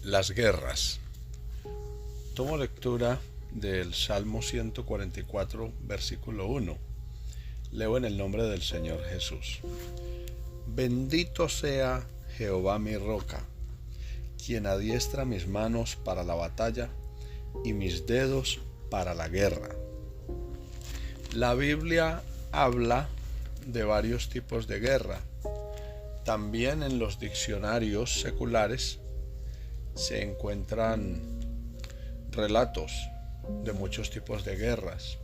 Las guerras. Tomo lectura del Salmo 144, versículo 1. Leo en el nombre del Señor Jesús. Bendito sea Jehová mi roca, quien adiestra mis manos para la batalla y mis dedos para la guerra. La Biblia habla de varios tipos de guerra. También en los diccionarios seculares se encuentran relatos de muchos tipos de guerras.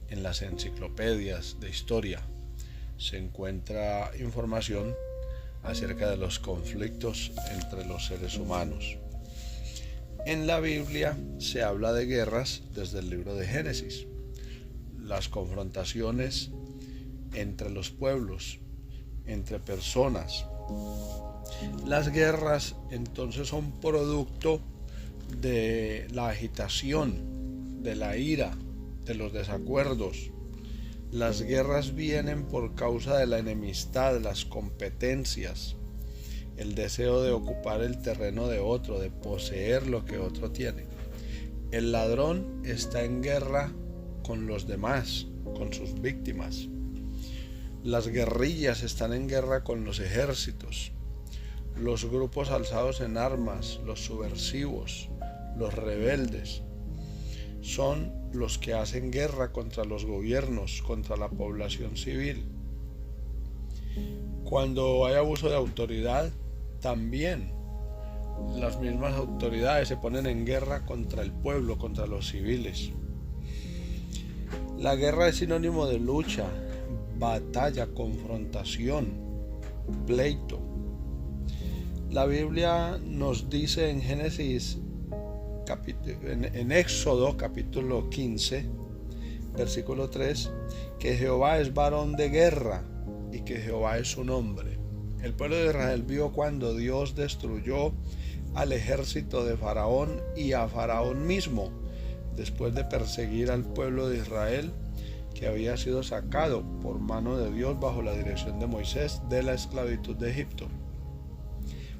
En las enciclopedias de historia se encuentra información acerca de los conflictos entre los seres humanos. En la Biblia se habla de guerras desde el libro de Génesis. Las confrontaciones entre los pueblos, entre personas. Las guerras entonces son producto de la agitación, de la ira, de los desacuerdos. Las guerras vienen por causa de la enemistad, las competencias, el deseo de ocupar el terreno de otro, de poseer lo que otro tiene. El ladrón está en guerra con los demás, con sus víctimas. Las guerrillas están en guerra con los ejércitos. Los grupos alzados en armas, los subversivos, los rebeldes, son los que hacen guerra contra los gobiernos, contra la población civil. Cuando hay abuso de autoridad, también las mismas autoridades se ponen en guerra contra el pueblo, contra los civiles. La guerra es sinónimo de lucha, batalla, confrontación, pleito. La Biblia nos dice en Éxodo capítulo 15, versículo 3, que Jehová es varón de guerra y que Jehová es su nombre. El pueblo de Israel vio cuando Dios destruyó al ejército de Faraón y a Faraón mismo, después de perseguir al pueblo de Israel, que había sido sacado por mano de Dios bajo la dirección de Moisés de la esclavitud de Egipto.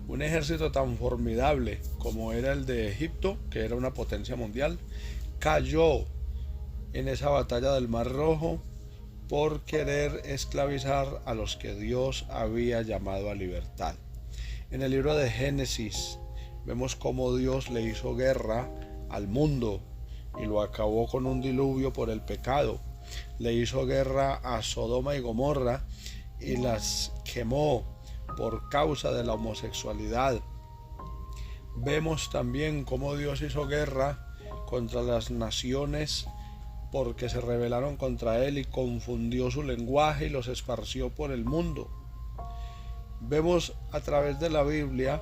Un ejército tan formidable como era el de Egipto, que era una potencia mundial, cayó en esa batalla del Mar Rojo por querer esclavizar a los que Dios había llamado a libertad. En el libro de Génesis vemos cómo Dios le hizo guerra al mundo y lo acabó con un diluvio por el pecado. Le hizo guerra a Sodoma y Gomorra y las quemó por causa de la homosexualidad. Vemos también cómo Dios hizo guerra contra las naciones porque se rebelaron contra él y confundió su lenguaje y los esparció por el mundo. Vemos a través de la Biblia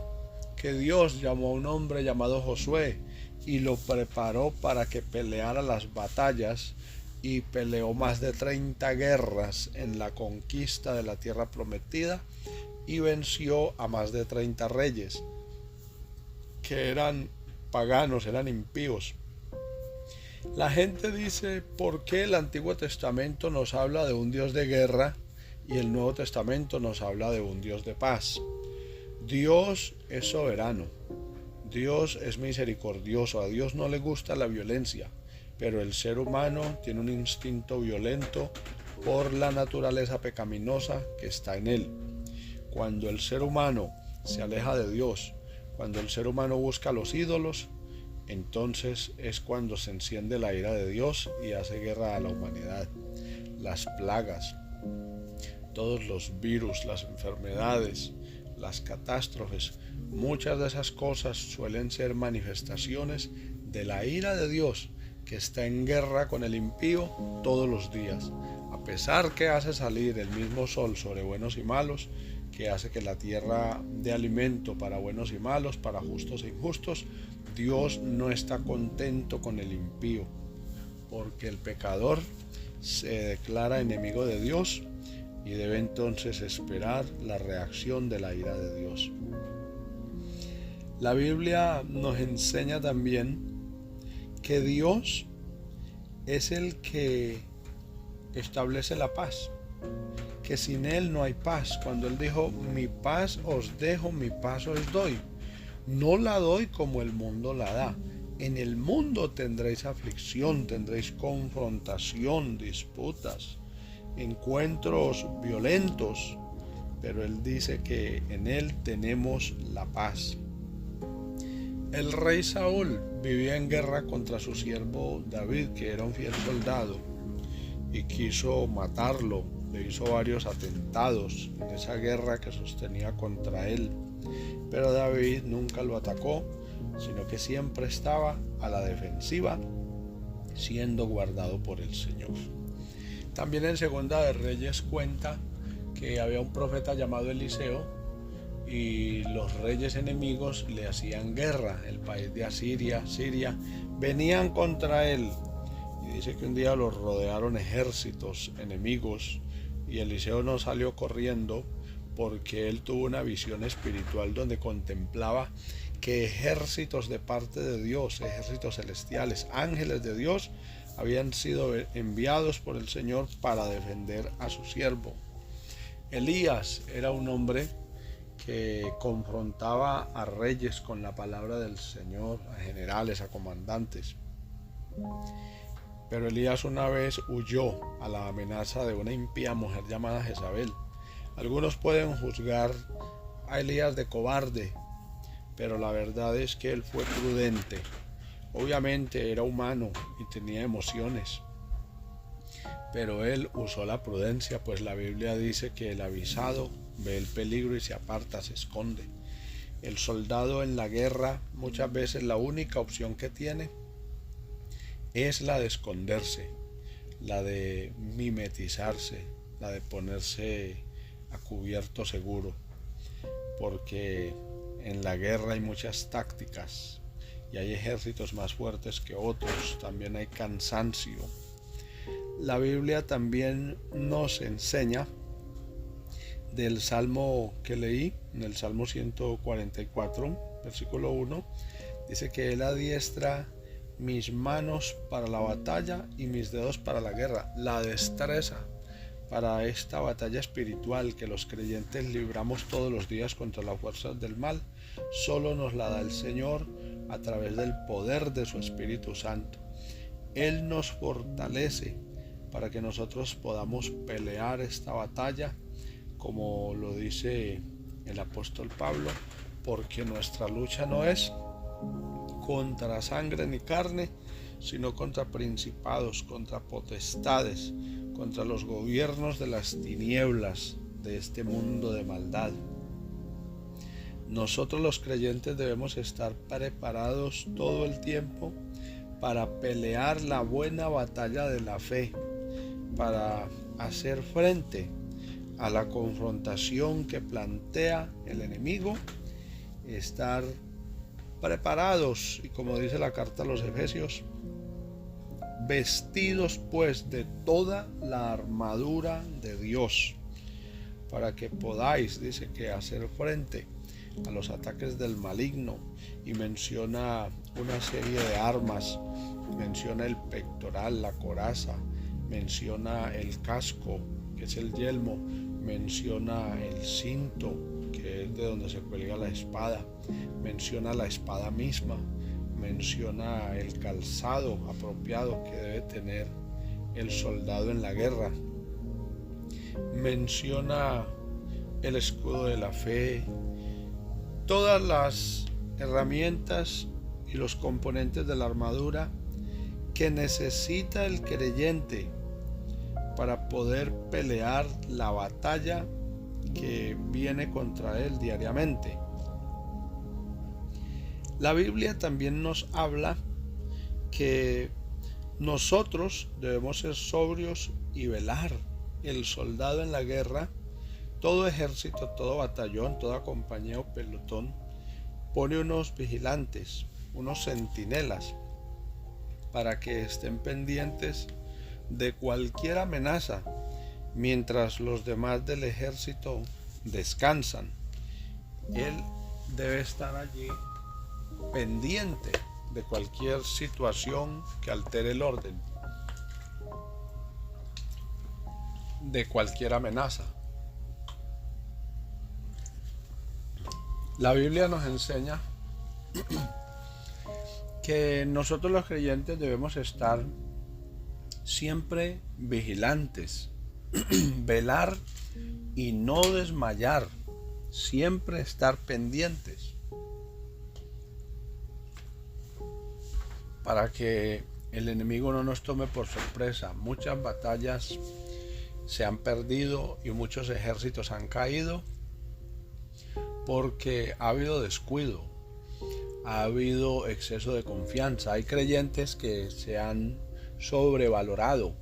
que Dios llamó a un hombre llamado Josué y lo preparó para que peleara las batallas, y peleó más de 30 guerras en la conquista de la tierra prometida y venció a más de 30 reyes que eran paganos, eran impíos. La gente dice: ¿por qué el Antiguo Testamento nos habla de un Dios de guerra y el Nuevo Testamento nos habla de un Dios de paz? Dios es soberano, Dios es misericordioso, a Dios no le gusta la violencia, pero el ser humano tiene un instinto violento por la naturaleza pecaminosa que está en él. Cuando el ser humano se aleja de Dios, cuando el ser humano busca los ídolos, entonces es cuando se enciende la ira de Dios y hace guerra a la humanidad. Las plagas, todos los virus, las enfermedades, las catástrofes, muchas de esas cosas suelen ser manifestaciones de la ira de Dios, que está en guerra con el impío todos los días, a pesar que hace salir el mismo sol sobre buenos y malos, que hace que la tierra dé alimento para buenos y malos, para justos e injustos. Dios no está contento con el impío, porque el pecador se declara enemigo de Dios y debe entonces esperar la reacción de la ira de Dios. La Biblia nos enseña también que Dios es el que establece la paz, que sin Él no hay paz. Cuando Él dijo: mi paz os dejo, mi paz os doy, No la doy como el mundo la da. En el mundo tendréis aflicción, tendréis confrontación, disputas, encuentros violentos, pero Él dice que en Él tenemos la paz. El rey Saúl vivía en guerra contra su siervo David, que era un fiel soldado, y quiso matarlo. Le hizo varios atentados en esa guerra que sostenía contra él. Pero David nunca lo atacó, sino que siempre estaba a la defensiva, siendo guardado por el Señor. También en Segunda de Reyes cuenta que había un profeta llamado Eliseo y los reyes enemigos le hacían guerra. El país de Siria, venían contra él. Y dice que un día los rodearon ejércitos enemigos y Eliseo no salió corriendo porque él tuvo una visión espiritual donde contemplaba que ejércitos de parte de Dios, ejércitos celestiales, ángeles de Dios, habían sido enviados por el Señor para defender a su siervo. Elías era un hombre que confrontaba a reyes con la palabra del Señor, a generales, a comandantes. Pero Elías una vez huyó a la amenaza de una impía mujer llamada Jezabel. Algunos pueden juzgar a Elías de cobarde, pero la verdad es que él fue prudente. Obviamente era humano y tenía emociones, pero él usó la prudencia, pues la Biblia dice que el avisado ve el peligro y se aparta, se esconde. El soldado en la guerra muchas veces la única opción que tiene es la de esconderse, la de mimetizarse, la de ponerse a cubierto seguro, porque en la guerra hay muchas tácticas y hay ejércitos más fuertes que otros, también hay cansancio. La Biblia también nos enseña del salmo que leí, en el Salmo 144, versículo 1, dice que Él adiestra mis manos para la batalla y mis dedos para la guerra. La destreza para esta batalla espiritual que los creyentes libramos todos los días contra las fuerzas del mal, solo nos la da el Señor a través del poder de su Espíritu Santo. Él nos fortalece para que nosotros podamos pelear esta batalla, como lo dice el apóstol Pablo, porque nuestra lucha no es contra sangre ni carne, sino contra principados, contra potestades, contra los gobiernos de las tinieblas de este mundo de maldad. Nosotros los creyentes debemos estar preparados todo el tiempo para pelear la buena batalla de la fe, para hacer frente a la confrontación que plantea el enemigo, estar preparados y, como dice la carta a los Efesios, vestidos pues de toda la armadura de Dios, para que podáis, dice, que hacer frente a los ataques del maligno, y menciona una serie de armas, menciona el pectoral, la coraza, menciona el casco, que es el yelmo, menciona el cinto, que es de donde se cuelga la espada, menciona la espada misma, menciona el calzado apropiado que debe tener el soldado en la guerra, menciona el escudo de la fe, todas las herramientas y los componentes de la armadura que necesita el creyente para poder pelear la batalla que viene contra él diariamente. La Biblia también nos habla que nosotros debemos ser sobrios y velar. El soldado en la guerra, todo ejército, todo batallón, toda compañía o pelotón, pone unos vigilantes, unos centinelas, para que estén pendientes de cualquier amenaza, mientras los demás del ejército descansan. Él debe estar allí pendiente de cualquier situación que altere el orden, de cualquier amenaza. La Biblia nos enseña que nosotros los creyentes debemos estar siempre vigilantes, velar y no desmayar, siempre estar pendientes, para que el enemigo no nos tome por sorpresa. Muchas batallas se han perdido y muchos ejércitos han caído porque ha habido descuido, ha habido exceso de confianza. Hay creyentes que se han sobrevalorado,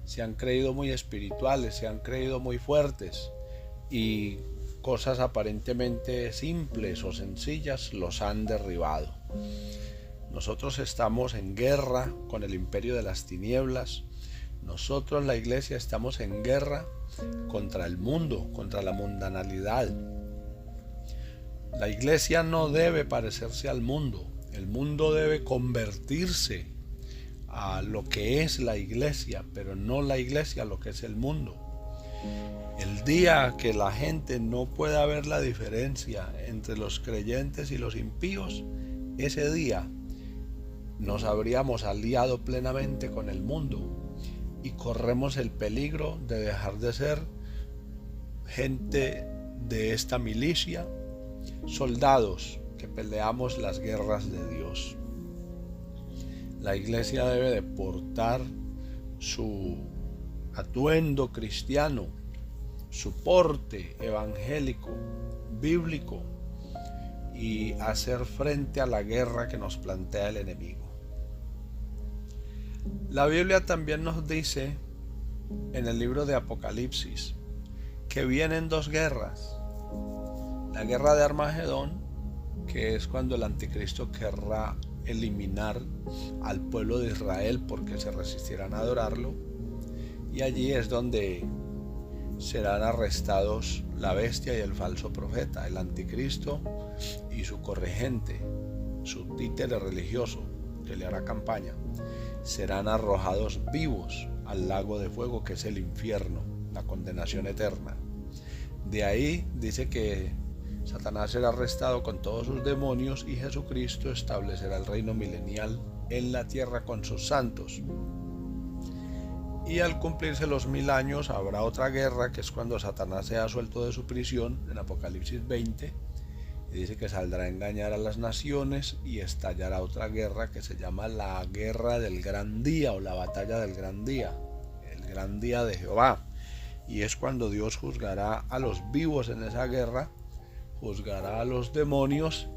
se han creído muy espirituales, se han creído muy fuertes, y cosas aparentemente simples o sencillas los han derribado. Nosotros estamos en guerra con el imperio de las tinieblas. Nosotros, la iglesia, estamos en guerra contra el mundo, contra la mundanalidad. La iglesia no debe parecerse al mundo. El mundo debe convertirse a lo que es la iglesia, pero no la iglesia a lo que es el mundo. El día que la gente no pueda ver la diferencia entre los creyentes y los impíos, ese día nos habríamos aliado plenamente con el mundo y corremos el peligro de dejar de ser gente de esta milicia, soldados que peleamos las guerras de Dios. La iglesia debe de portar su atuendo cristiano, su porte evangélico, bíblico, y hacer frente a la guerra que nos plantea el enemigo. La Biblia también nos dice en el libro de Apocalipsis que vienen dos guerras. La guerra de Armagedón, que es cuando el anticristo querrá eliminar al pueblo de Israel porque se resistirán a adorarlo, y allí es donde serán arrestados la bestia y el falso profeta, el anticristo y su corregente, su títere religioso que le hará campaña. Serán arrojados vivos al lago de fuego, que es el infierno, la condenación eterna. De ahí dice que Satanás será arrestado con todos sus demonios y Jesucristo establecerá el reino milenial en la tierra con sus santos. Y al cumplirse los 1000 años habrá otra guerra, que es cuando Satanás sea suelto de su prisión, en Apocalipsis 20, y dice que saldrá a engañar a las naciones y estallará otra guerra que se llama la guerra del gran día, o la batalla del gran día, el gran día de Jehová. Y es cuando Dios juzgará a los vivos en esa guerra, juzgará a los demonios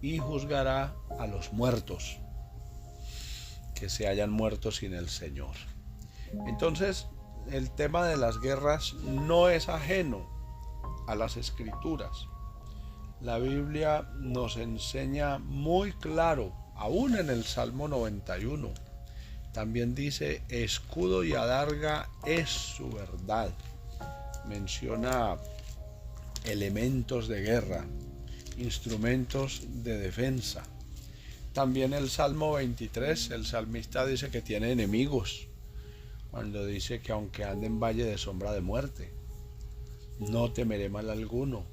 y juzgará a los muertos que se hayan muerto sin el Señor. Entonces, el tema de las guerras no es ajeno a las Escrituras. La Biblia nos enseña muy claro, aún en el Salmo 91. También dice: escudo y adarga es su verdad. Menciona elementos de guerra, instrumentos de defensa. También el Salmo 23, el salmista dice que tiene enemigos, cuando dice que aunque ande en valle de sombra de muerte, no temeré mal alguno.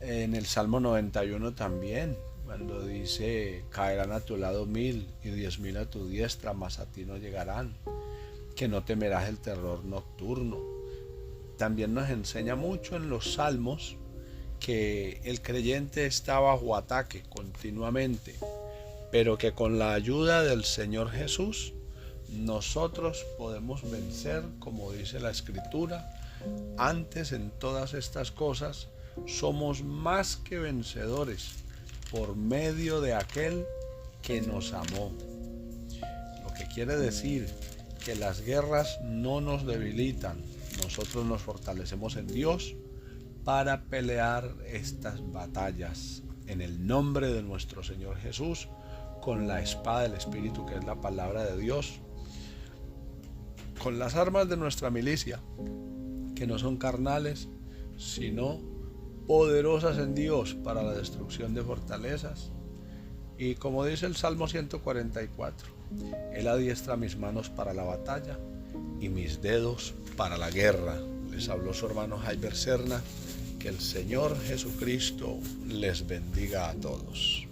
En el Salmo 91 también, cuando dice: caerán a tu lado 1000 y 10.000 a tu diestra, mas a ti no llegarán, que no temerás el terror nocturno. También nos enseña mucho en los Salmos que el creyente está bajo ataque continuamente, pero que con la ayuda del Señor Jesús nosotros podemos vencer, como dice la Escritura. Antes, en todas estas cosas, somos más que vencedores por medio de aquel que nos amó. Lo que quiere decir que las guerras no nos debilitan, nosotros nos fortalecemos en Dios para pelear estas batallas en el nombre de nuestro Señor Jesús, con la espada del Espíritu, que es la palabra de Dios, con las armas de nuestra milicia, que no son carnales, sino poderosas en Dios para la destrucción de fortalezas. Y como dice el Salmo 144, Él adiestra mis manos para la batalla y mis dedos para la guerra. Les habló su hermano Jaiber Serna Que el Señor Jesucristo les bendiga a todos.